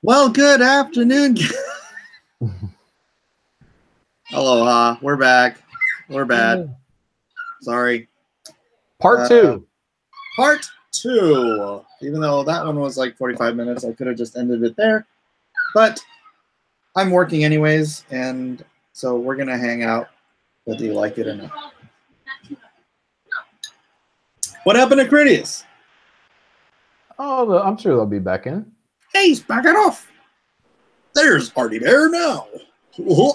Well, good afternoon. Aloha. We're back. We're bad. Sorry. Part two. Part two. Even though that one was like 45 minutes, I could have just ended it there. But I'm working anyways, and so we're going to hang out whether you like it or not. What happened to Critias? Oh, I'm sure they'll be back in. Hey, he's backing off. There's Artie Bear now. Hello,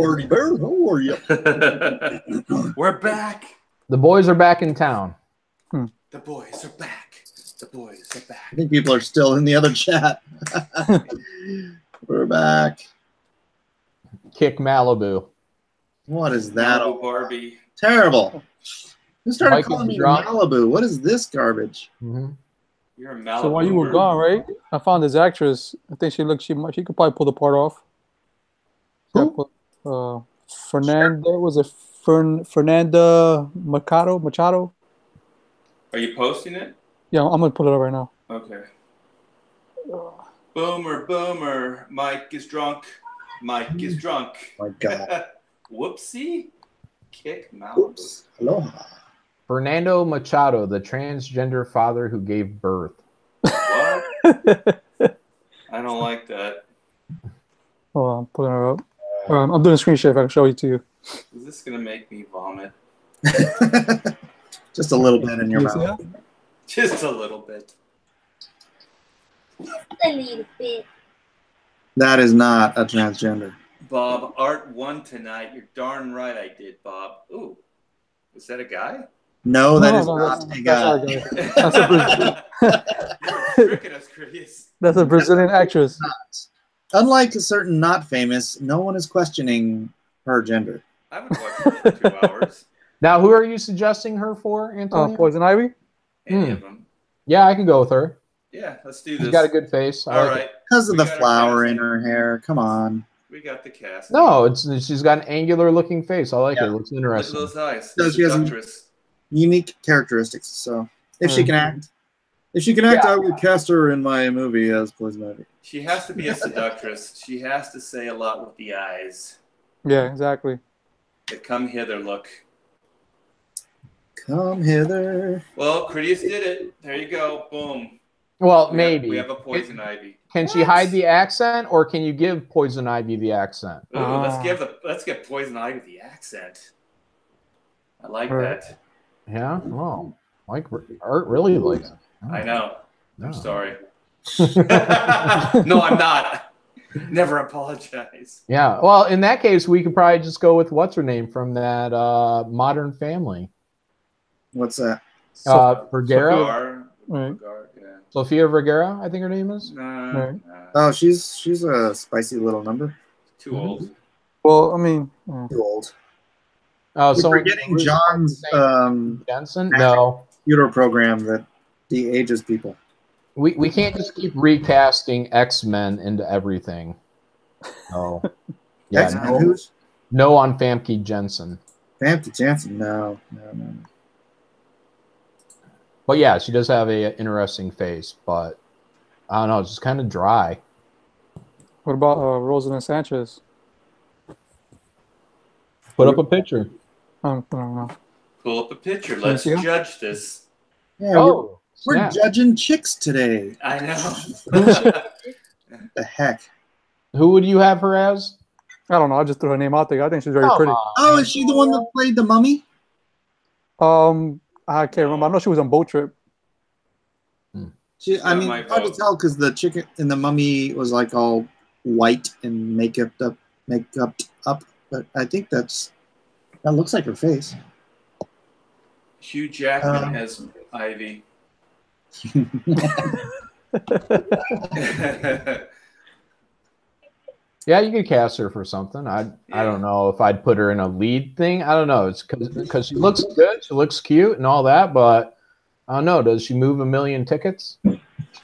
Artie Bear. How are you? We're back. The boys are back in town. The boys are back. The boys are back. I think people are still in the other chat. We're back. Kick Malibu. What is that? Malibu Barbie. Terrible. Who started Mike calling me drunk. Malibu? What is this garbage? You're a Malibu. So while you were gone, right? I found this actress. I think she could probably pull the part off. Who? Fernanda was it Fernanda Machado? Are you posting it? Yeah, I'm gonna pull it up right now. Okay. Boomer, boomer. Mike is drunk. Mike is drunk. My God. Whoopsie. Kick Malibu. Oops. Aloha. Fernando Machado, the transgender father who gave birth. What? I don't like that. Hold on, I'm pulling her up. I'm doing a screen share if I can show it to you. Is this gonna make me vomit? Just a little bit in your You see mouth. that? Just a little bit. A little bit. That is not a transgender. Bob, Art won tonight. You're darn right I did, Bob. Ooh. Was that a guy? No, that is No, not a that's guy. our guy. That's a You're tricking us, Chris. That's a Brazilian actress. Unlike a certain not famous, no one is questioning her gender. I would watch it for 2 hours. Now, who are you suggesting her for, Antonio? Poison Ivy. Any of them. Yeah, I can go with her. Yeah, let's do this. She's got a good face. I All like right. it. Because of We the got our flower in casting. her hair. Come on. We got the cast. No, she's got an angular looking face. I like it. It looks Look at interesting. those eyes. No, The she hasn't- seductress. Unique characteristics. So if she can act, I would cast her in my movie as Poison Ivy. She has to be a seductress. She has to say a lot with the eyes. Yeah, exactly. The come hither look. Come hither. Well, Critias did it. There you go. Boom. Well, We maybe. have a poison ivy. Can she hide the accent, or can you give Poison Ivy the accent? Ooh, let's get poison ivy the accent. I like Right. that. Yeah? Well, Art really likes it. I know. I'm No. sorry. No, I'm not. Never apologize. Yeah. Well, in that case, we could probably just go with what's her name from that Modern Family. What's that? Vergara? Gar, Right. Gar, yeah. Sophia Vergara, I think her name is. Nah, Right. nah. Oh, she's a spicy little number. Too old. Well, I mean, Too old. Oh, We're someone getting John's Jensen? No. computer program that de-ages people. We can't just keep recasting X-Men into everything. No. Yeah, X-Men who's? no on Famke Jensen. Famke Janssen. No. But yeah, she does have a interesting face, but I don't know, it's just kind of dry. what about Rosalind Sanchez? Put up a picture. I don't know. Pull up a picture. Let's see her? judge this. Yeah, Oh, we're snap. judging chicks today. I know. The heck? Who would you have her as? I don't know. I just threw her name out there. I think she's very Come pretty. on. Oh, is she the one that played the mummy? I can't remember. I know she was on Boat Trip. I mean, my hard to vote. tell because the chick in the mummy was like all white and makeup up. But I think that looks like her face. Hugh Jackman as Ivy. Yeah, you could cast her for something. I don't know if I'd put her in a lead thing. I don't know. It's because she looks good, she looks cute and all that, but I don't know. Does she move a million tickets?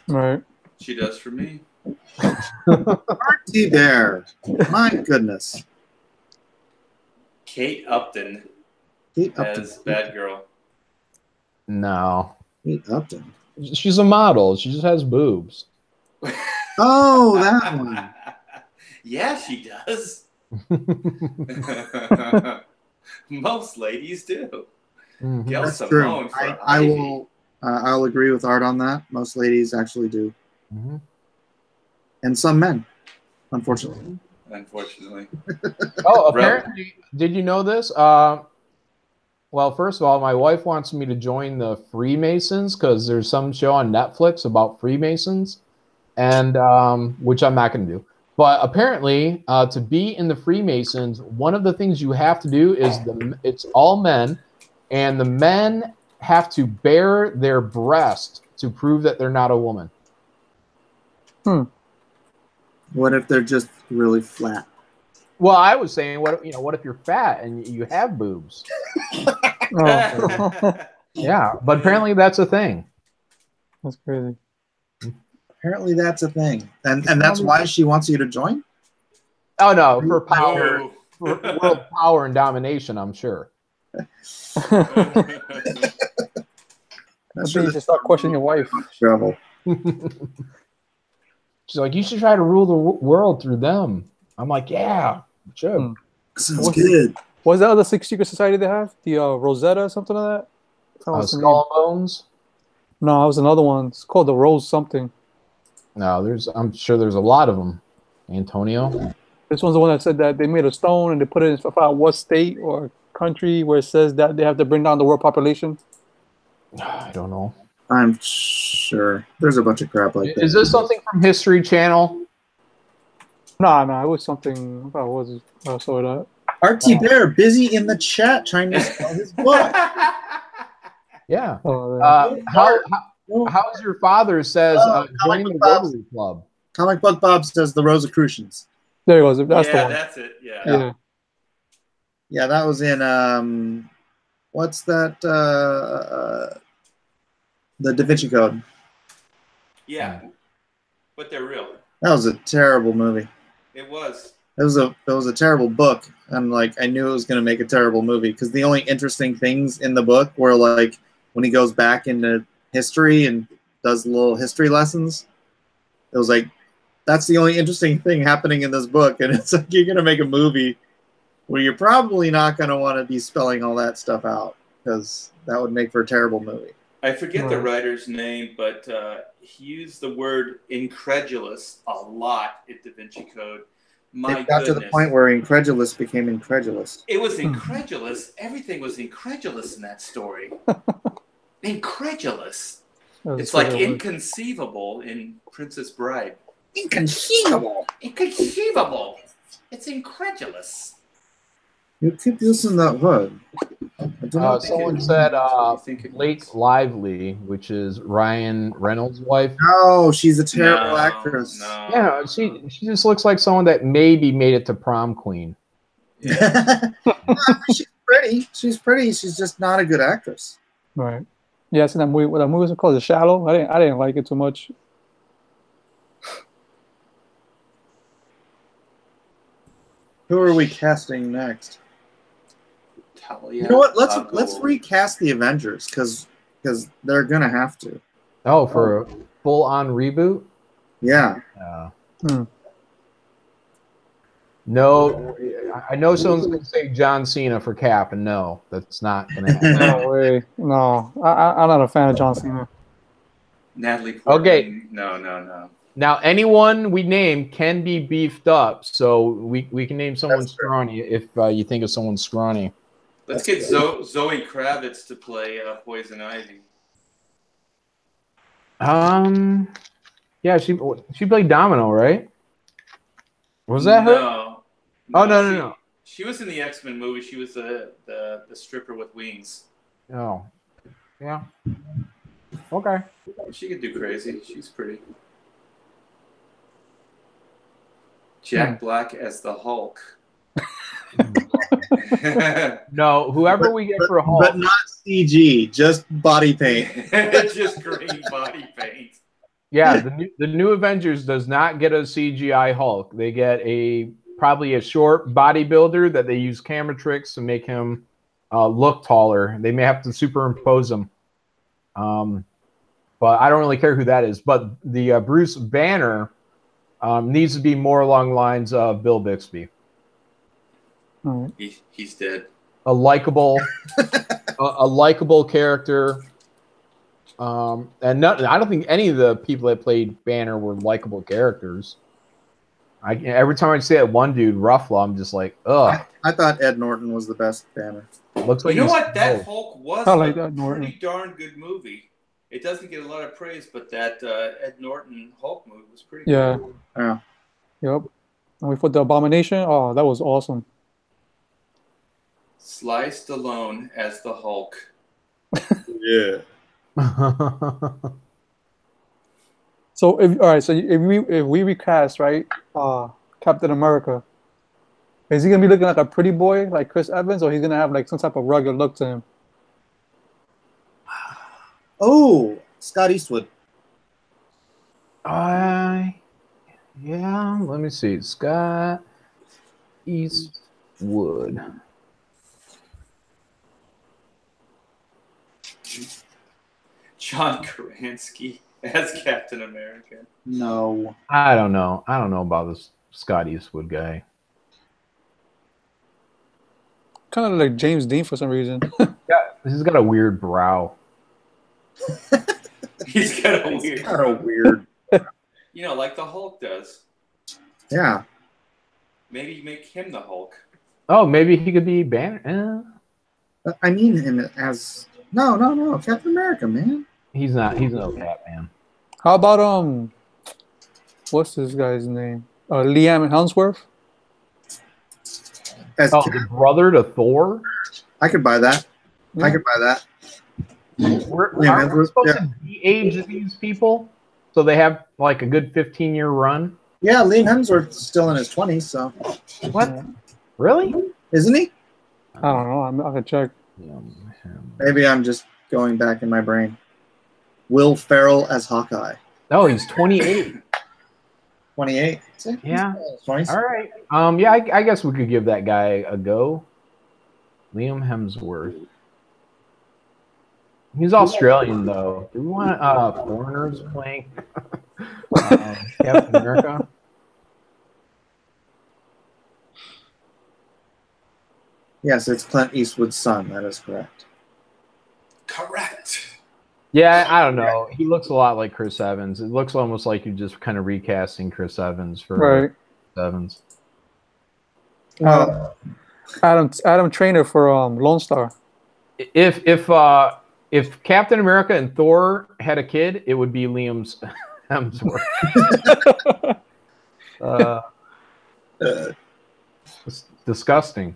Right. She does for me. Artie Bear. My goodness. Kate Upton Kate Upton. as Bad Girl. No. Kate Upton. She's a model. She just has boobs. Oh, that one. Yeah, she does. Most ladies do. Mhm. Gail That's true. Simone for I Ivy. will. I'll agree with Art on that. Most ladies actually do, Mhm. and some men, unfortunately. Unfortunately. Oh, Rel- apparently, did you know this? Well, first of all, my wife wants me to join the Freemasons because there's some show on Netflix about Freemasons, and which I'm not going to do. But apparently, to be in the Freemasons, one of the things you have to do is it's all men, and the men have to bare their breast to prove that they're not a woman. What if they're just really flat? Well, I was saying, what if you're fat and you have boobs? Oh, Yeah, but apparently that's a thing. that's crazy. Apparently, that's a thing, and that's why she wants you to join. Oh no, for power, Oh. for world power and domination, I'm sure. I That's think you should start questioning your wife. Trouble. She's like, you should try to rule the world through them. I'm like, yeah, should. Sounds good. What's that other secret society they have? The Rosetta or something like that? What's the name? Skull and Bones. No, that was another one. It's called the Rose something. No, I'm sure there's a lot of them. Antonio. This one's the one that said that they made a stone and they put it in what state or country where it says that they have to bring down the world population. I don't know. I'm sure there's a bunch of crap like that. Is this something from History Channel? No, it was something. I thought it was. I saw that. RT Bear busy in the chat trying to sell his book. Yeah. Oh, How's your father says join the Rotary Club? Comic Book Bob says the Rosicrucians. there it goes. That's the one. That's it. Yeah. Yeah. Yeah, that was in what's that? The Da Vinci Code. Yeah. But they're real. That was a terrible movie. It was. It was a terrible book, and like I knew it was going to make a terrible movie because the only interesting things in the book were like when he goes back into history and does little history lessons. It was like that's the only interesting thing happening in this book, and it's like you're going to make a movie where you're probably not going to want to be spelling all that stuff out because that would make for a terrible movie. I forget the writer's name, but he used the word incredulous a lot in Da Vinci Code. It got to the point where incredulous became incredulous. It was incredulous. Everything was incredulous in that story. Incredulous. It's like inconceivable in Princess Bride. Inconceivable. Inconceivable. It's incredulous. You keep using that word. Someone said Blake Lively, which is Ryan Reynolds' wife. No, she's a terrible actress. No. Yeah, she just looks like someone that maybe made it to prom queen. Yeah. She's pretty. She's pretty. She's just not a good actress. Right. Yeah, I seen that movie. What that movie was called? The Shallow. I didn't like it too much. Who are we casting next? Talia, You know what? Let's recast the Avengers because they're gonna have to. Oh, for a full-on reboot? Yeah. No, I know someone's going to say John Cena for Cap, and no, that's not going to happen. No way. No, I'm not a fan of John Cena. Natalie Portman. Okay. No. Now, anyone we name can be beefed up, so we can name someone scrawny if you think of someone scrawny. Let's get Zoe Kravitz to play Poison Ivy. Yeah, she played Domino, right? Was that her? No. Oh no. She was in the X-Men movie. She was the stripper with wings. Oh, yeah. Okay. She could do crazy. She's pretty. Jack Black as the Hulk. No, whoever we get for Hulk, but not CG, just body paint. Just green body paint. Yeah, the new Avengers does not get a CGI Hulk. They get probably a short bodybuilder that they use camera tricks to make him look taller. They may have to superimpose him. But I don't really care who that is. But the Bruce Banner Needs to be more along the lines of Bill Bixby. All right. He's dead. A likable, a likable character. And I don't think any of the people that played Banner were likable characters. Every time I see that one dude, Ruffalo, I'm just like, ugh. I thought Ed Norton was the best Banner. Looks like You know what? That Hulk was I like a that Norton. pretty darn good movie. It doesn't get a lot of praise, but that Ed Norton Hulk movie was pretty Yeah. good. Yeah. Yep. And we put the Abomination. Oh, that was awesome. Sly Stallone as the Hulk. Yeah. So if we recast, right, Captain America, is he gonna be looking like a pretty boy like Chris Evans, or he's gonna have like some type of rugged look to him? Oh, Scott Eastwood. Yeah, let me see. Scott Eastwood. John Krasinski as Captain America. No. I don't know. I don't know about this Scott Eastwood guy. Kind of like James Dean for some reason. Yeah, he's got a weird brow. He's got a weird. Kind of weird. You know, like the Hulk does. Yeah. Maybe you make him the Hulk. Oh, maybe he could be Banner. I mean him as no, Captain America, man. He's not. He's no Batman. How about what's this guy's name? Liam Hemsworth. As The brother to Thor. I could buy that. Yeah. I could buy that. Aren't we supposed to de-age these people so they have like a good 15-year run? Yeah, Liam Hemsworth's still in his 20s, so What? Yeah. Really? isn't he? I don't know. I'm gonna check. Maybe I'm just going back in my brain. Will Ferrell as Hawkeye. No, he's 28. 28. Yeah. 20s. All right. Yeah, I guess we could give that guy a go. Liam Hemsworth. He's Australian, though. Do we want foreigners playing Captain America? Yes, it's Clint Eastwood's son. That is correct. Correct. Yeah, I don't know. He looks a lot like Chris Evans. It looks almost like you're just kind of recasting Chris Evans for Right. Chris Evans. Adam Trainer for Lone Star. If Captain America and Thor had a kid, it would be Liam's Hemsworth. It's disgusting.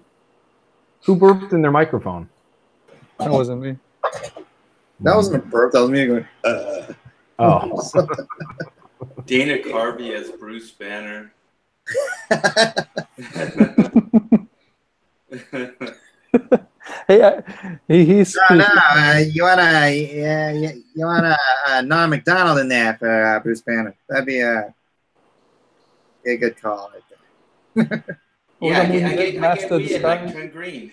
Who burped in their microphone? That wasn't me. That wasn't a burp. That was me going, Oh. Dana Carvey as Bruce Banner. Hey, he's you want a Norm Macdonald in there for Bruce Banner. That'd be a good call right there. Yeah, I movie get Master weird Disguise? like Trent Green.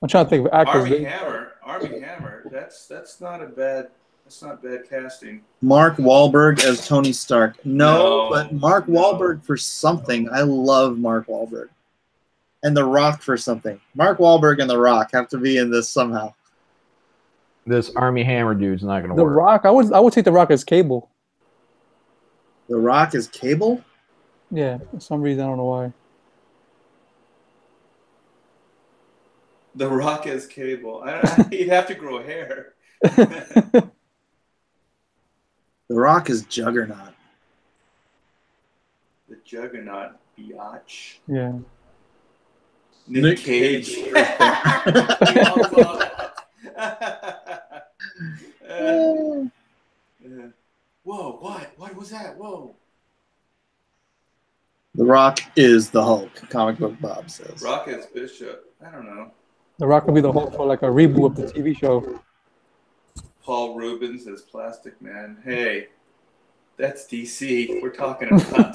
I'm trying to think of actors. Armie Hammer. That's not bad casting. Mark Wahlberg as Tony Stark. No, but Mark no. Wahlberg for something. I love Mark Wahlberg. And The Rock for something. Mark Wahlberg and The Rock have to be in this somehow. This Army Hammer dude's not going to The work. Rock. I would take The Rock as Cable. The Rock is Cable? Yeah, for some reason I don't know why. The Rock as Cable. He'd have to grow hair. The Rock is Juggernaut. The Juggernaut, biatch. Yeah. Nick Cage. We all saw that. Whoa! What was that? Whoa! The Rock is the Hulk. Comic Book Bob says. Rock as Bishop. I don't know. The Rock would be the Hulk for like a reboot of the TV show. Paul Rubens as Plastic Man. Hey, that's DC. We're talking about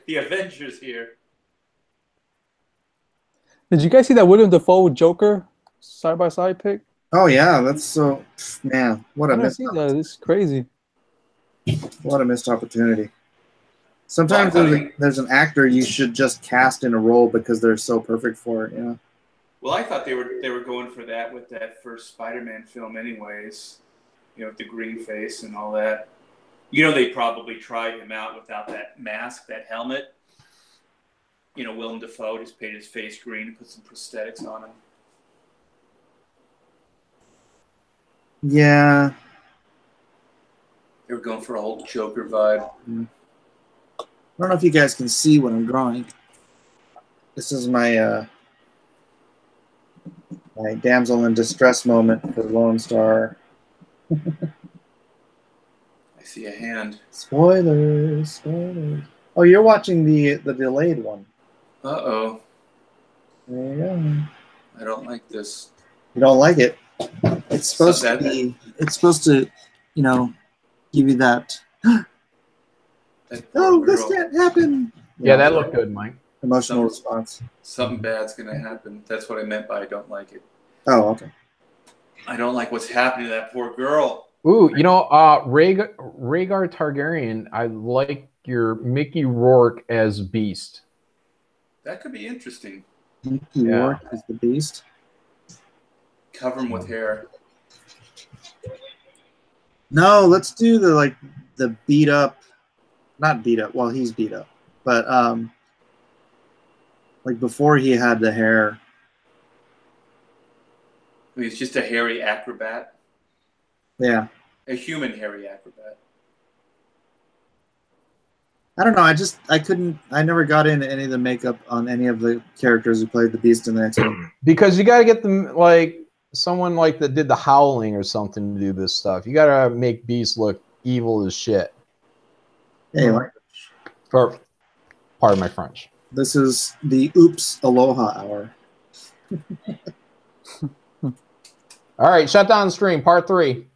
the Avengers here. Did you guys see that William Dafoe Joker side by side pic? Oh yeah, that's so man. What I a didn't missed see that. It's crazy. opportunity. Well, I Sometimes thought he, there's an actor you should just cast in a role because they're so perfect for it. You know. well, I thought they were going for that with that first Spider-Man film, anyways. You know, with the green face and all that. You know, they probably tried him out without that mask, that helmet. You know, Willem Dafoe just painted his face green, put some prosthetics on him. Yeah. They were going for a whole Joker vibe. I don't know if you guys can see what I'm drawing. This is my my damsel in distress moment for Lone Star. I see a hand. Spoilers, spoilers. Oh, you're watching the delayed one. Uh-oh. There you go. I don't like this. You don't like it. It's supposed So to be. It's supposed to, you know, give you that. That poor Oh, this girl. can't happen. You Yeah, know, that looked good, Mike. emotional response. Something bad's going to happen. That's what I meant by I don't like it. Oh, okay. I don't like what's happening to that poor girl. Ooh, you know, Rhaegar Targaryen, I like your Mickey Rourke as Beast. That could be interesting. Mickey Rourke is the beast. Cover him with hair. No, let's do the beat up, not beat up. Well, he's beat up, but like before he had the hair. I mean, he's just a hairy acrobat. Yeah. A human hairy acrobat. I don't know. I never got into any of the makeup on any of the characters who played the Beast in the X-Men. Because you got to get them like someone like that did the Howling or something to do this stuff. You got to make Beast look evil as shit. Hey, like, Or, pardon my French. this is the Oops Aloha hour. All right, shut down the stream. Part 3.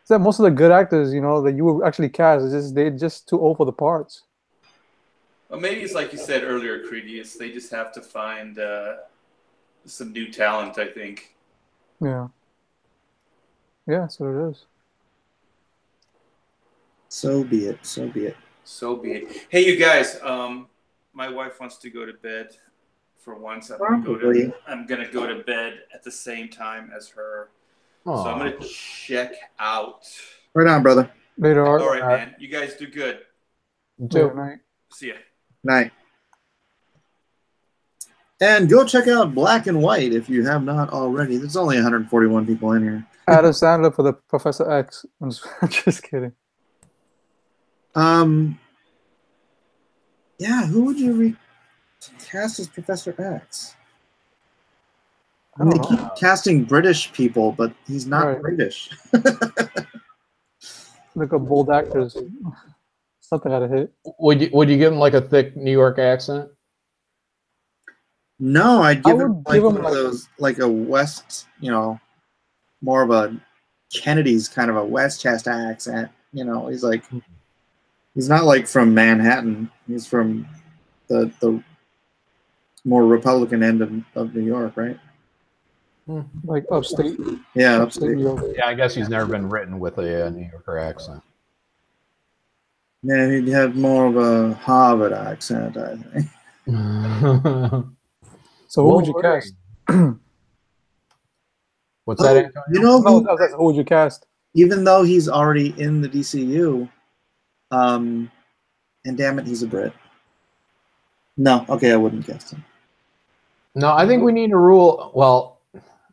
So most of the good actors, you know, that you would actually cast, they're just too old for the parts. Well, maybe it's like you said earlier, Credius. They just have to find some new talent, I think. Yeah. Yeah, that's what it is. So be it. So be it. So be it. Hey, you guys. My wife wants to go to bed. For once, I'm gonna go to bed at the same time as her. Aww. So I'm gonna check out. Right on, brother. Later, Art. All right, man. You guys do good. Later, night. See ya. Night. And go check out Black and White if you have not already. There's only 141 people in here. Adam Sandler for the Professor X. I'm just kidding. Yeah, who would you cast as Professor X? I don't they know. keep casting British people, but he's not Right. British. Look at bold actors. Something had to hit. Would you give him like a thick New York accent? No, I'd give him would like give him one of like- those, like a West, you know, more of a Kennedy's kind of a Westchester accent. You know, he's not like from Manhattan. He's from the more Republican end of New York, right? Like upstate. Yeah, Upstate New York. Yeah, I guess he's never been written with a New Yorker accent. Yeah, he'd have more of a Harvard accent, I think. So who would you cast? What's that, Antonio? You know No, who? who would you cast? Even though he's already in the DCU, and damn it, he's a Brit. No, okay, I wouldn't cast him. No, I think we need a rule. Well,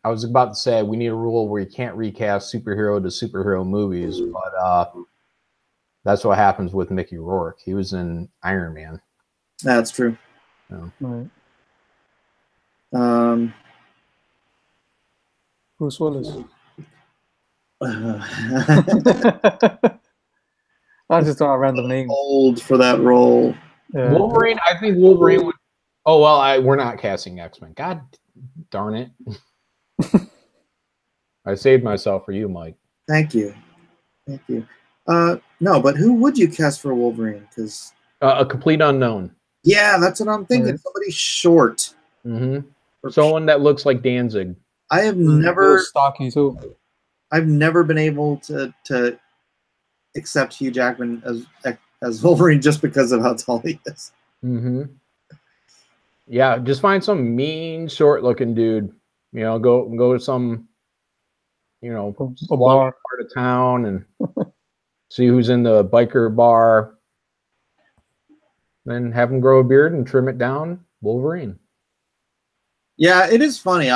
I was about to say we need a rule where you can't recast superhero to superhero movies, but that's what happens with Mickey Rourke. He was in Iron Man. That's true. So. Right. Bruce Willis. I'm just throwing out random names. Old for that role. Yeah. Wolverine. I think Wolverine would. Oh well, we're not casting X-Men. God darn it! I saved myself for you, Mike. Thank you. Thank you. No, but who would you cast for Wolverine? Because A complete unknown. yeah, that's what I'm thinking. Right. Somebody short. Mm-hmm. Someone that looks like Danzig. I have A little never, stocky too. I've never been able to accept Hugh Jackman as Wolverine just because of how tall he is. Mm-hmm. Yeah, just find some mean, short-looking dude. You know, go to some, you know, A bar. part of town and see who's in the biker bar. Then have him grow a beard and trim it down. Wolverine. Yeah, it is funny.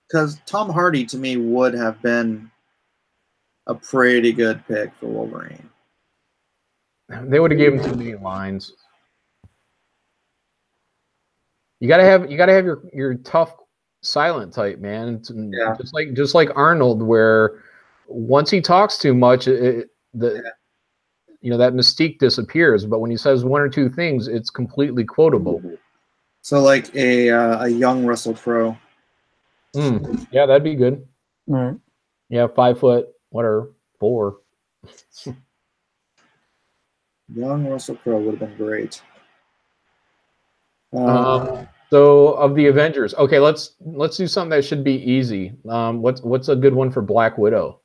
Because Tom Hardy to me would have been a pretty good pick for Wolverine. They would have given him too many lines. You gotta have your tough silent type, man. Yeah. Just like Arnold, where once he talks too much, you know, that mystique disappears. But when he says one or two things, it's completely quotable. So like a young Russell Crowe. Yeah, that'd be good. Right. Yeah, 5 foot, whatever, 4. Young Russell Crowe would have been great. So of the Avengers, okay, let's do something that should be easy. What's a good one for Black Widow?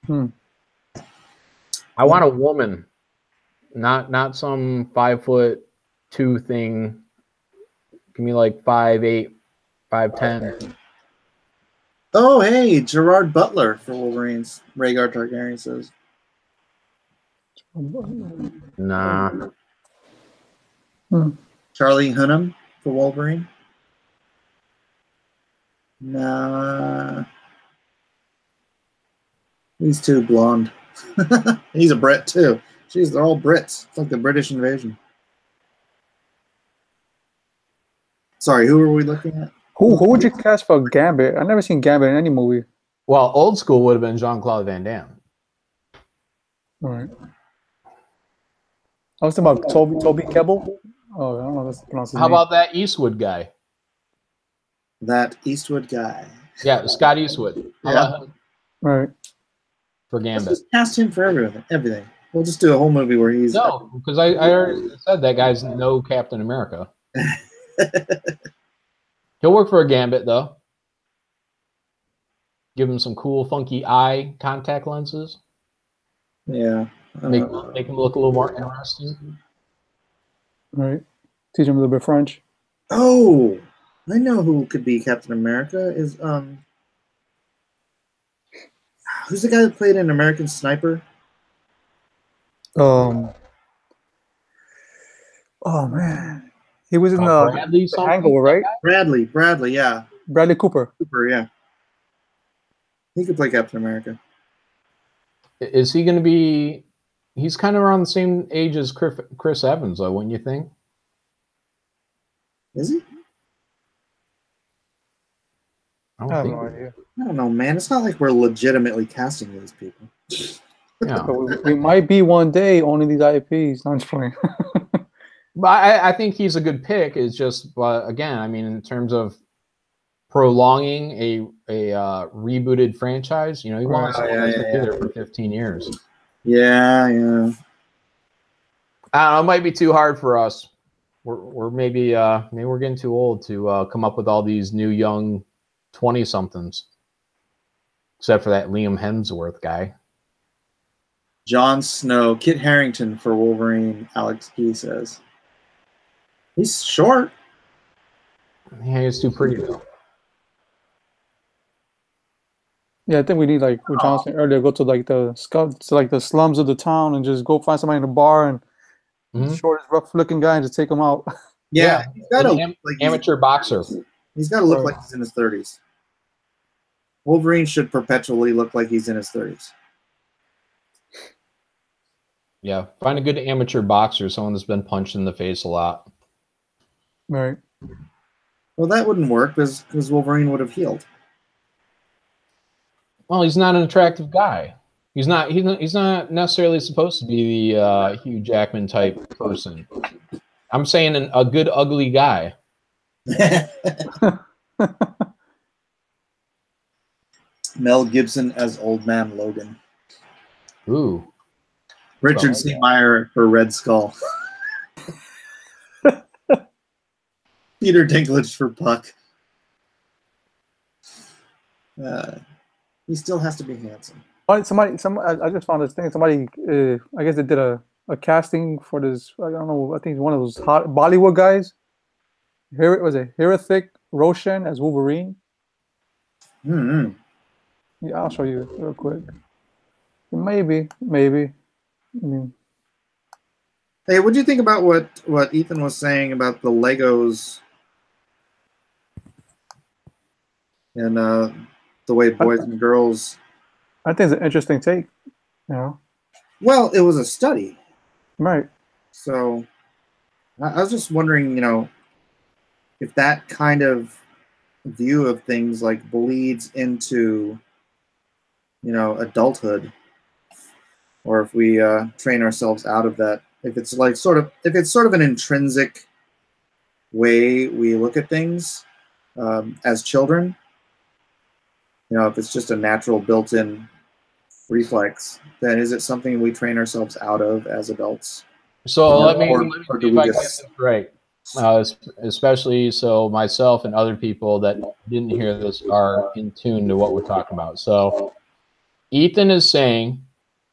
I want a woman, not some 5'2" thing. Give me like 5'8", 5'10". Oh, hey, Gerard Butler for Wolverines. Rhaegar Targaryen says. Nah. Charlie Hunnam for Wolverine. Nah. He's too blonde. He's a Brit too. Jeez, they're all Brits. It's like the British invasion. Sorry, who are we looking at? Who would you cast for Gambit? I've never seen Gambit in any movie. Well, old school would have been Jean-Claude Van Damme. All right. I was thinking about Toby Kebbell. Oh, I don't know. That's pronounced his How name. about that Eastwood guy? That Eastwood guy. Yeah, Scott Eastwood. How about him Right. for Let's Gambit? just cast him for everything. We'll just do a whole movie where he's No, because I already said that guy's no Captain America. He'll work for a Gambit though. Give him some cool, funky eye contact lenses. Yeah. Make him look a little more interesting. Right. Teach him a little bit French. Oh, I know who could be Captain America. Is who's the guy that played an American Sniper? Oh man, he was in Bradley the Hangover, right? Bradley, yeah. Bradley Cooper. Yeah. He could play Captain America. Is he going to be? He's kind of around the same age as Chris Evans, though, wouldn't you think? Is he? I have no idea. I don't know, man. It's not like we're legitimately casting these people. Yeah. But we might be one day owning these IPs. No, I'm just playing. But I think he's a good pick. It's just, again, I mean, in terms of prolonging a rebooted franchise, you know, he wants to be there for 15 years. Yeah. I don't know. It might be too hard for us. We're maybe we're getting too old to come up with all these new young 20-somethings. Except for that Liam Hemsworth guy. Jon Snow, Kit Harington for Wolverine. Alex Key says he's short. Yeah, he's too pretty though. Yeah, I think we need, like what John said earlier, go to like the slums of the town and just go find somebody in a bar and the shortest, rough-looking guy and just take him out. Yeah, he's got an amateur boxer. He's got to look like he's in his 30s. Wolverine should perpetually look like he's in his 30s. Yeah, find a good amateur boxer, someone that's been punched in the face a lot. Right. Well, that wouldn't work because Wolverine would have healed. Well, he's not an attractive guy. He's not necessarily supposed to be the Hugh Jackman type person. I'm saying a good ugly guy. Mel Gibson as Old Man Logan. Ooh. Richard C. Meyer for Red Skull. Peter Dinklage for Puck. He still has to be handsome. I just found this thing. Somebody, I guess they did a casting for this. I don't know. I think one of those hot Bollywood guys. Here it was a Hrithik Roshan as Wolverine. Mm-hmm. Yeah, I'll show you real quick. Maybe. I mean, Hey, what do you think about what Ethan was saying about the Legos and the way boys and girls? I think it's an interesting take. You know, Well, it was a study, right? so I was just wondering, if that kind of view of things like bleeds into, adulthood, or if we train ourselves out of that. If it's sort of an intrinsic way we look at things as children, if it's just a natural built-in reflex, then is it something we train ourselves out of as adults? So let me or see do if we I get just this right. Especially so myself and other people that didn't hear this are in tune to what we're talking about. So Ethan is saying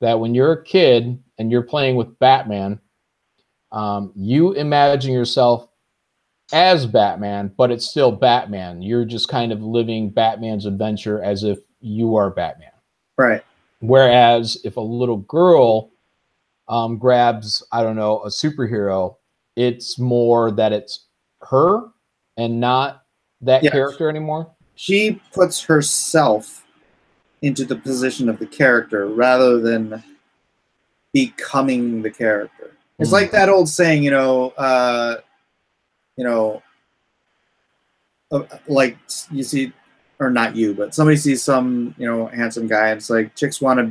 that when you're a kid and you're playing with Batman, you imagine yourself as Batman, but it's still Batman. You're just kind of living Batman's adventure as if you are Batman. right? Whereas if a little girl grabs, I don't know, a superhero, it's more that it's her and not that Yes. character anymore. She puts herself into the position of the character rather than becoming the character. It's like that old saying, like you see, or not you, but somebody sees some, handsome guy, and it's like chicks want to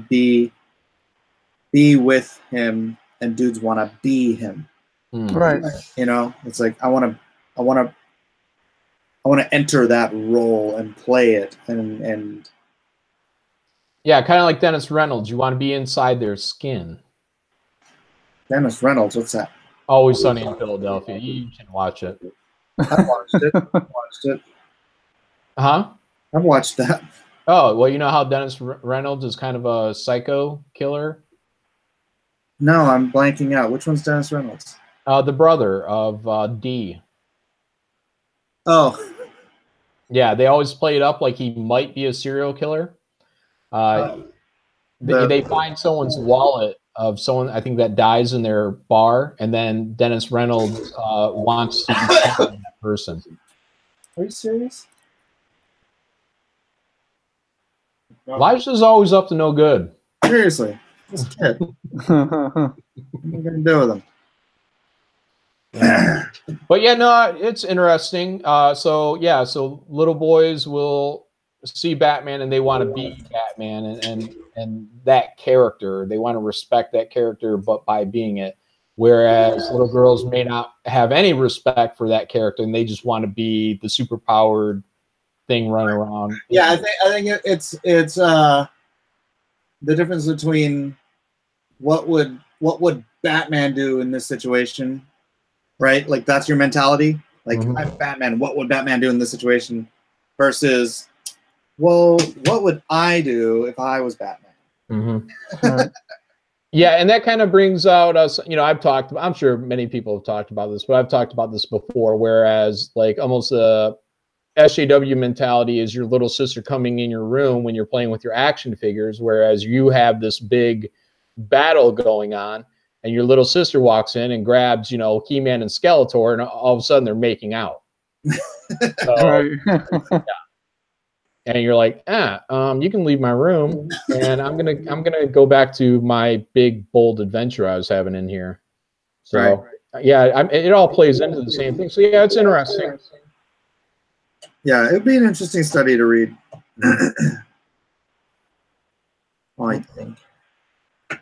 be with him, and dudes want to be him. Right. It's like I want to enter that role and play it, and yeah, kind of like Dennis Reynolds. You want to be inside their skin. Dennis Reynolds, what's that? Always Sunny in Philadelphia. You can watch it. I watched it. Huh? I've watched that. Oh, well, you know how Dennis Reynolds is kind of a psycho killer? No, I'm blanking out. Which one's Dennis Reynolds? The brother of D. Oh. Yeah, they always play it up like he might be a serial killer. They find someone's wallet of someone, I think, that dies in their bar, and then Dennis Reynolds wants to become that person. Are you serious? Elijah's always up to no good. Seriously. This kid. What are you going to do with him? But yeah, no, it's interesting. So little boys will see Batman and they want to be Batman and that character. They want to respect that character, but by being it. Whereas little girls may not have any respect for that character and they just want to be the superpowered thing running around. Yeah, I think it's the difference between what would Batman do in this situation, right? Like that's your mentality. Like I'm Batman. What would Batman do in this situation? Versus, well, what would I do if I was Batman? Yeah, and that kind of brings out us. I'm sure many people have talked about this, but I've talked about this before. Whereas, like almost the SJW mentality is your little sister coming in your room when you're playing with your action figures, whereas you have this big battle going on, and your little sister walks in and grabs, He-Man and Skeletor, and all of a sudden they're making out. So, yeah. And you're like, you can leave my room, and I'm gonna go back to my big bold adventure I was having in here. So yeah, it all plays into the same thing. So yeah, it's interesting. Yeah, it'd be an interesting study to read. I think.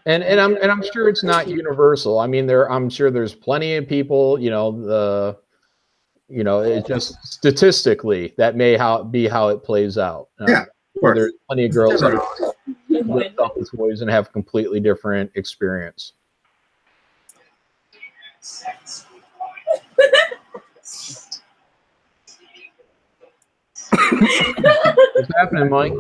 And I'm sure it's not universal. I mean, I'm sure there's plenty of people, it's just statistically that may be how it plays out. Yeah, of course. There's plenty of girls that lift up with boys and have a completely different experience. What's happening, Mike?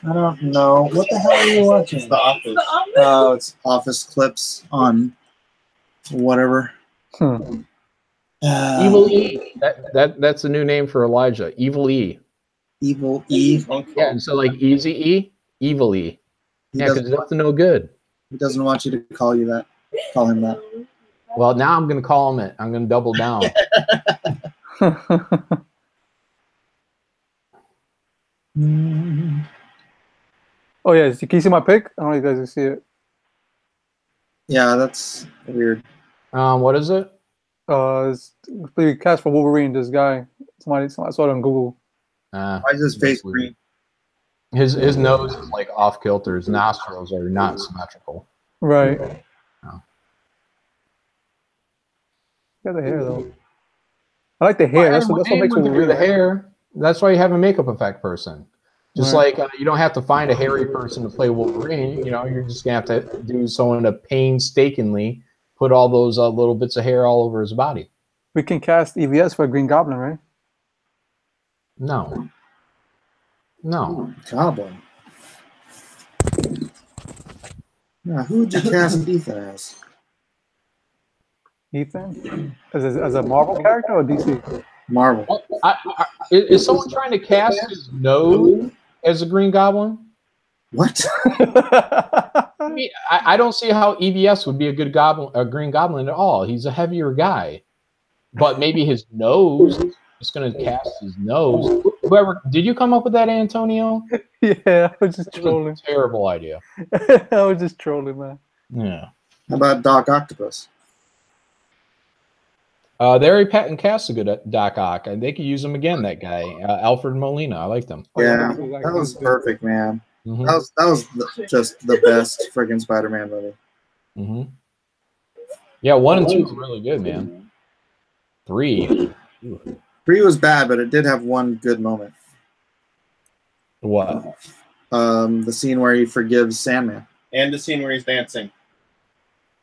I don't know. What the hell are you watching? The Office. Oh, it's Office clips on whatever. Evil E. That's a new name for Elijah. Evil E. Evil E. Yeah, and so like Easy E, Evil E. He Yeah, because doesn't, it's up to no good. he doesn't want you to call you that. Call him that. Well, now I'm going to call him it. I'm going to double down. Oh yeah, can you see my pic? I don't know if you guys can see it. Yeah, that's weird. What is it? It's the cast for Wolverine. This guy, somebody I saw it on Google. Why is his face green? His nose is like off kilter. His nostrils are not symmetrical. Right. Oh. Got the hair though. I like the hair. That's what makes it do weird. the hair. That's why you have a makeup effect person. Just like you don't have to find a hairy person to play Wolverine. You know, you're just gonna have to do someone to painstakingly put all those little bits of hair all over his body. We can cast EVS for Green Goblin, right? No. No. Goblin. Yeah, who would you cast Ethan as? Ethan? As a Marvel character or DC? Marvel. Is someone trying to cast his nose as a Green Goblin? What? I mean, I don't see how EVS would be a good goblin, a Green Goblin at all. He's a heavier guy, but maybe his nose. Just going to cast his nose. Whoever did you come up with that, Antonio? Yeah, I was just trolling. Terrible idea. I was just trolling, man. Yeah. How about Doc Octopus? They already cast a good Doc Ock, and they could use him again. That guy, Alfred Molina. I liked him. Yeah, that was perfect, man. Mm-hmm. That was just the best friggin' Spider-Man movie. Mm-hmm. Yeah, 1 and 2 were really good, man. 3. 3 was bad, but it did have one good moment. What? The scene where he forgives Sandman. And the scene where he's dancing.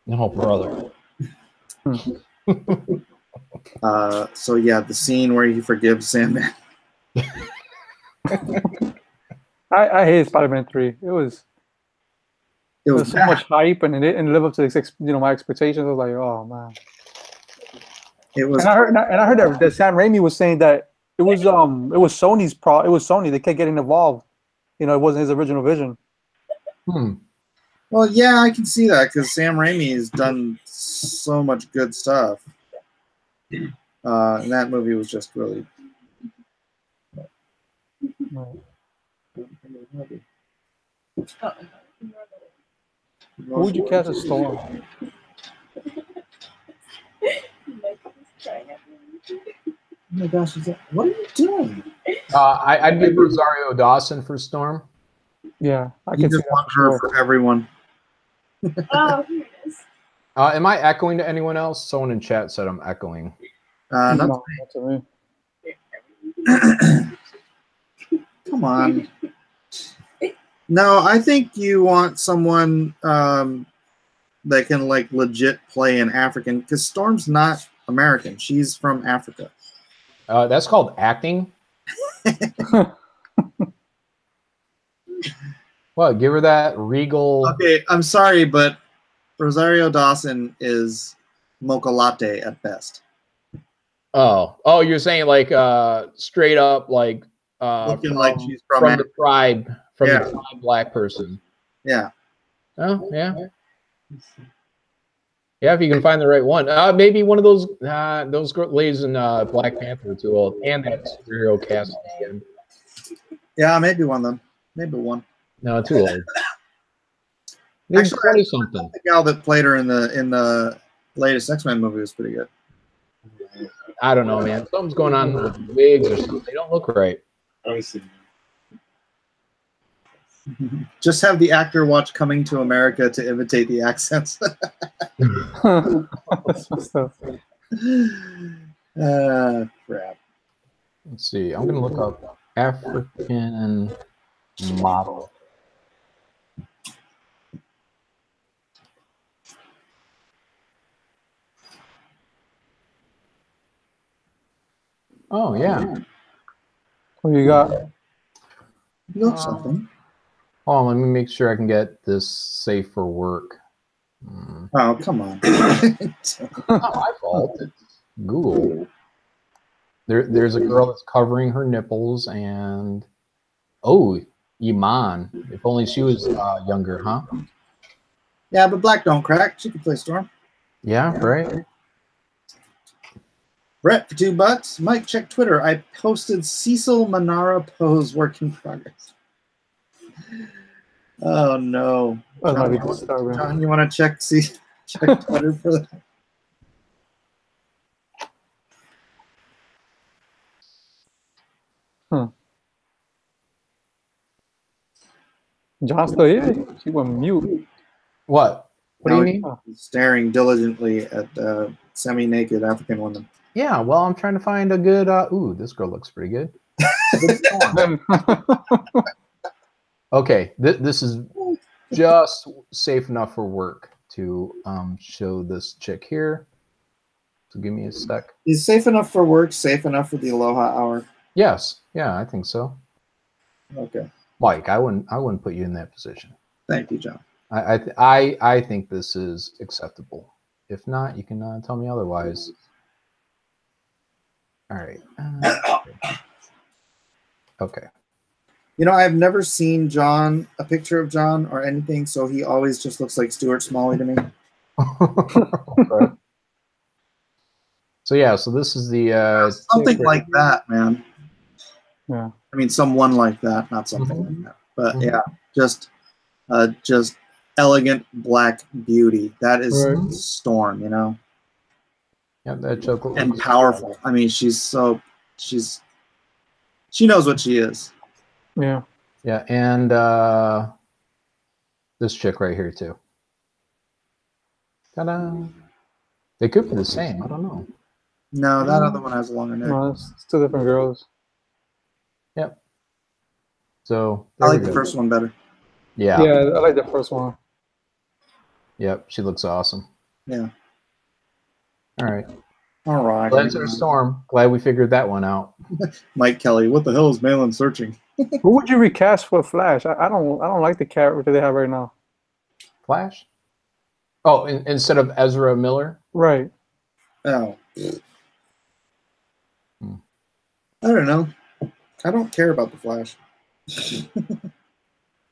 No, brother. So yeah, the scene where he forgives Sandman. I hated Spider-Man 3. It was so much hype, and it didn't live up to my expectations. I was like, oh man. It was. And I heard that Sam Raimi was saying that it was Sony's it was Sony. They kept getting involved. You know, it wasn't his original vision. Well, yeah, I can see that because Sam Raimi has done so much good stuff. And that movie was just really. Who would you cast as Storm? Oh my gosh, what are you doing? I'd give Rosario Dawson for Storm. Yeah, I You can see just want her for everyone. Oh, here it is. Am I echoing to anyone else? Someone in chat said I'm echoing. Not not to me. Come on. No, I think you want someone that can like legit play an African, because Storm's not American. She's from Africa. That's called acting. Well, give her that regal. Okay, I'm sorry, but Rosario Dawson is mocha latte at best. Oh, you're saying like straight up like Looking like she's from the tribe, the tribe black person. Yeah. Oh yeah. Yeah, if you can find the right one. Maybe one of those ladies in Black Panther too old, and that superhero cast again. Yeah, maybe one of them. Maybe one. No, too old. Actually, 20 something. The gal that played her in the latest X-Men movie was pretty good. I don't know, man. Something's going on with wigs or something. They don't look right. I see. Just have the actor watch Coming to America to imitate the accents. Crap. Let's see. I'm gonna look up African model. Oh yeah. What you got? Look something. Hold on, let me make sure I can get this safe for work. Oh, come on. Not my fault. It's Google. There's a girl that's covering her nipples, and oh, Iman. If only she was younger, huh? Yeah, but Black don't crack. She can play Storm. Yeah, right. Brett for $2. Mike, check Twitter. I posted Cecil Manara pose work in progress. Oh no. That might be John, disturbing. John, you want to check Twitter for that? John's still here. She went mute. What? What do you mean? He's staring diligently at semi-naked African women. Yeah, well, I'm trying to find a good. Ooh, this girl looks pretty good. Okay, this is just safe enough for work to show this chick here. So give me a sec. Is safe enough for work, safe enough for the Aloha Hour? Yes, yeah, I think so. Okay. Mike, I wouldn't put you in that position. Thank you, John. I think this is acceptable. If not, you can tell me otherwise. All right. Okay. You know, I've never seen John, a picture of John or anything, so he always just looks like Stuart Smalley to me. Okay. So yeah, so this is the something like that, man. Yeah. I mean, someone like that, not something like that. But yeah, just elegant black beauty. That is Storm, you know. Yeah, that chocolate and powerful. I mean, she knows what she is. Yeah. Yeah, and this chick right here too. Ta-da! They could be the same. I don't know. No, that other one has a longer neck. No, it's two different girls. Yep. So I like the first one better. Yeah. Yeah, I like the first one. Yep, she looks awesome. Yeah. All right. All right. Well, that's our Storm. Glad we figured that one out. Mike Kelly, what the hell is Malin searching? Who would you recast for Flash? I don't like the character they have right now. Flash? Oh, instead of Ezra Miller? Right. Oh. I don't know. I don't care about the Flash.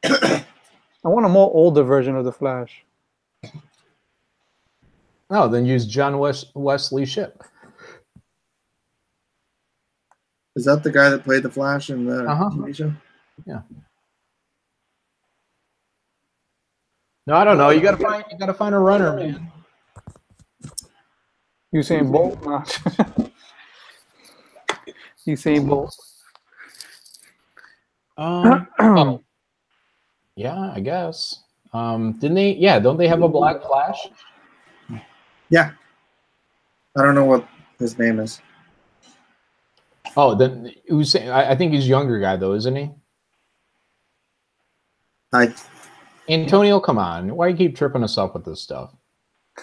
I want a more older version of the Flash. Oh, then use John Wesley Shipp. Is that the guy that played the Flash in the TV show? Yeah. No, I don't know. You gotta find a runner, man. Usain Bolt? No. Usain Bolt. Oh. Yeah, I guess. Didn't they? Yeah, don't they have a Black Flash? Yeah. I don't know what his name is. Oh, then I think he's a younger guy though, isn't he? Antonio, come on. Why you keep tripping us up with this stuff?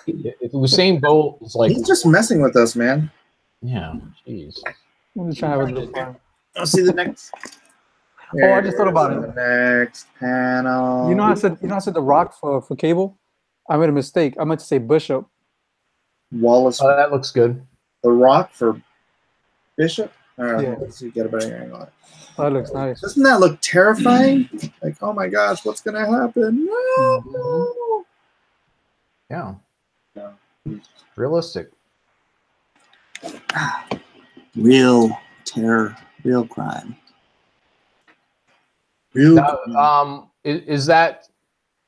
If Usain Bolt is like, he's just messing with us, man. Yeah, jeez. I'm just trying to have a good time. I'll see the next. Oh, I just thought about it. The next panel. You know, I said The Rock for Cable. I made a mistake. I meant to say Bishop. Wallace. Oh, that looks good. The Rock for Bishop. All right, Yeah. let's see, get a better angle on it. Oh, that looks nice. Doesn't that look terrifying? Like, oh my gosh, what's gonna happen? No. Yeah. No. Realistic. Real terror, real crime. Real. Now, is that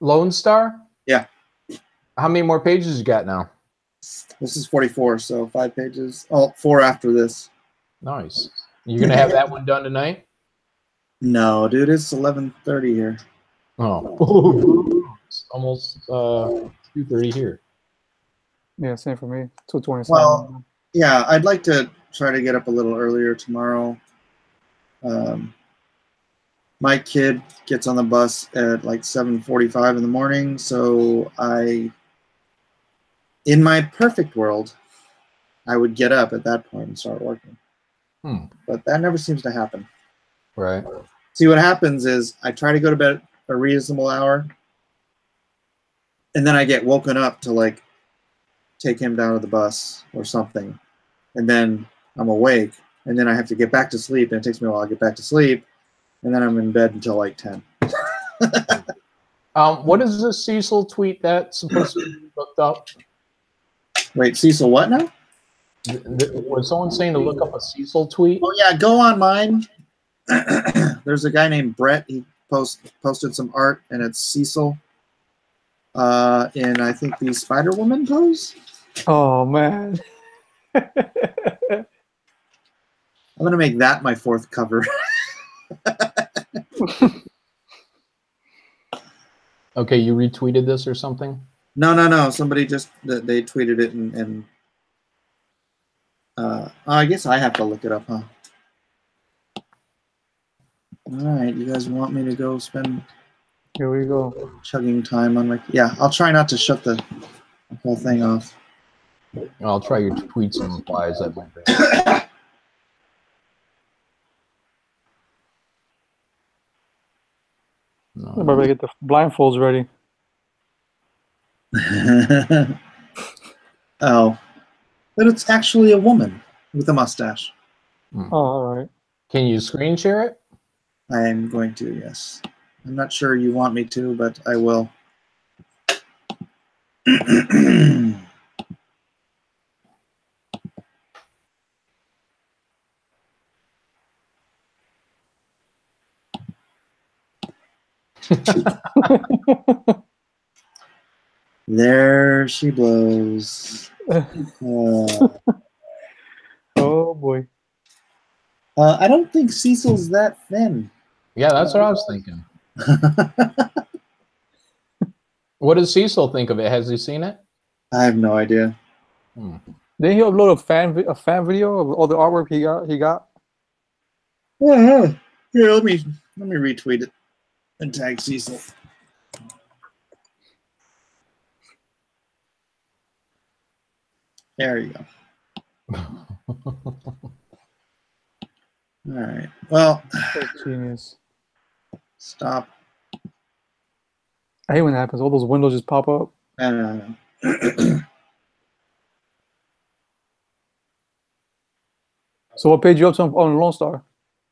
Lone Star? Yeah. How many more pages you got now? This is 44, so 5 pages. Oh, 4 after this. Nice. You're gonna have that one done tonight? No, dude, it's 11:30 here. Oh, it's almost 2:30 here. Yeah, same for me. 2:27. Well, yeah, I'd like to try to get up a little earlier tomorrow. My kid gets on the bus at like 7:45 in the morning, so in my perfect world, I would get up at that point and start working. But that never seems to happen. Right. See, what happens is I try to go to bed at a reasonable hour, and then I get woken up to like take him down to the bus or something, and then I'm awake, and then I have to get back to sleep, and it takes me a while to get back to sleep, and then I'm in bed until like 10. What is this Cecil tweet that's supposed to be looked up? Wait, Cecil, what now? Was someone saying to look up a Cecil tweet? Oh yeah, go on mine. There's a guy named Brett. He posted some art, and it's Cecil in I think the Spider Woman pose. Oh man. I'm gonna make that my 4th cover. Okay, you retweeted this or something? No. Somebody just they tweeted it, and I guess I have to look it up, huh? All right, you guys want me to go spend Here we go. chugging time on my? Yeah, I'll try not to shut the whole thing off. I'll try your tweets and replies. That might be. I better get the blindfolds ready. Oh, but it's actually a woman with a mustache. Oh, all right. Can you screen share it? I am going to, yes. I'm not sure you want me to, but I will. There she blows. Oh boy. I don't think Cecil's that thin. Yeah, that's what I was thinking. What does Cecil think of it? Has he seen it? I have no idea. Didn't he upload a fan video of all the artwork he got? Uh-huh. Here, let me retweet it and tag Cecil. There you go. All right. Well, Genius. stop. I hate when that happens. All those windows just pop up. No. So what page you up to on Lone Star?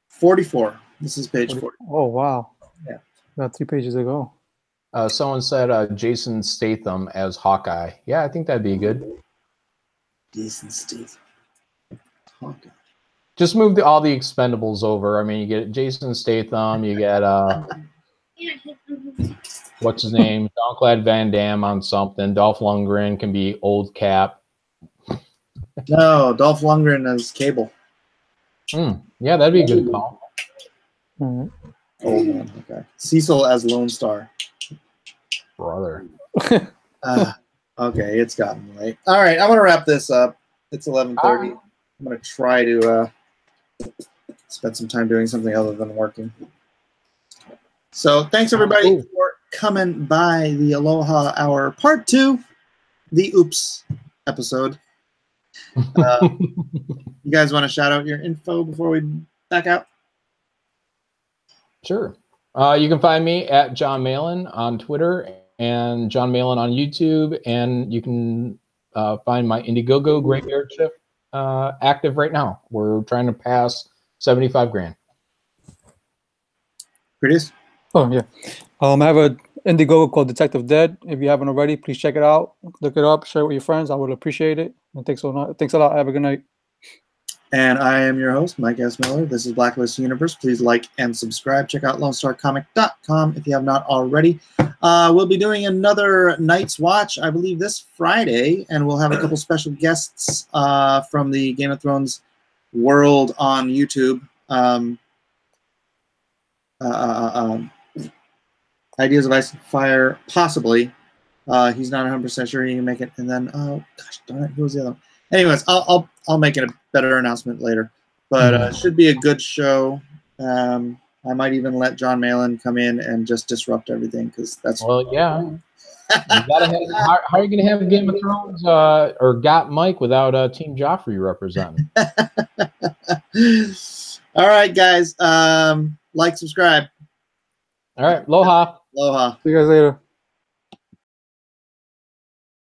44. This is page 40. Oh wow. Yeah. Got 3 pages to go. Someone said Jason Statham as Hawkeye. Yeah, I think that'd be good. Jason Statham. Hawkeye. Just move all the Expendables over. I mean, you get Jason Statham, you get what's his name, Jean-Claude Van Damme on something. Dolph Lundgren can be old Cap. No, Dolph Lundgren as Cable. Yeah, that'd be a good call. All right. Old man. Okay. Cecil as Lone Star. Brother. Okay, it's gotten late. All right, I'm gonna wrap this up. It's 11:30. I'm gonna try to spend some time doing something other than working. So thanks everybody for coming by the Aloha Hour Part 2, the Oops episode. You guys want to shout out your info before we back out? Sure. You can find me at John Malin on Twitter and John Malin on YouTube, and you can find my Indiegogo graveyard shift active right now. We're trying to pass 75 grand. Prettiest? Oh yeah. I have a Indiegogo called Detective Dead. If you haven't already, please check it out. Look it up. Share it with your friends. I would appreciate it. And thanks a lot. Have a good night. And I am your host, Mike S. Miller. This is Blacklist Universe. Please like and subscribe. Check out LoneStarComic.com if you have not already. We'll be doing another Night's Watch, I believe, this Friday, and we'll have a couple special guests from the Game of Thrones world on YouTube. Ideas of Ice and Fire, possibly. He's not 100% sure he can make it. And then, oh gosh darn it, who was the other one? Anyways, I'll make it a better announcement later. But it should be a good show. I might even let John Malin come in and just disrupt everything because that's yeah. You gotta have, how are you gonna have Game of Thrones or Got Mike without Team Joffrey representing? All right, guys. Like, subscribe. All right. Aloha. Aloha. See you guys later.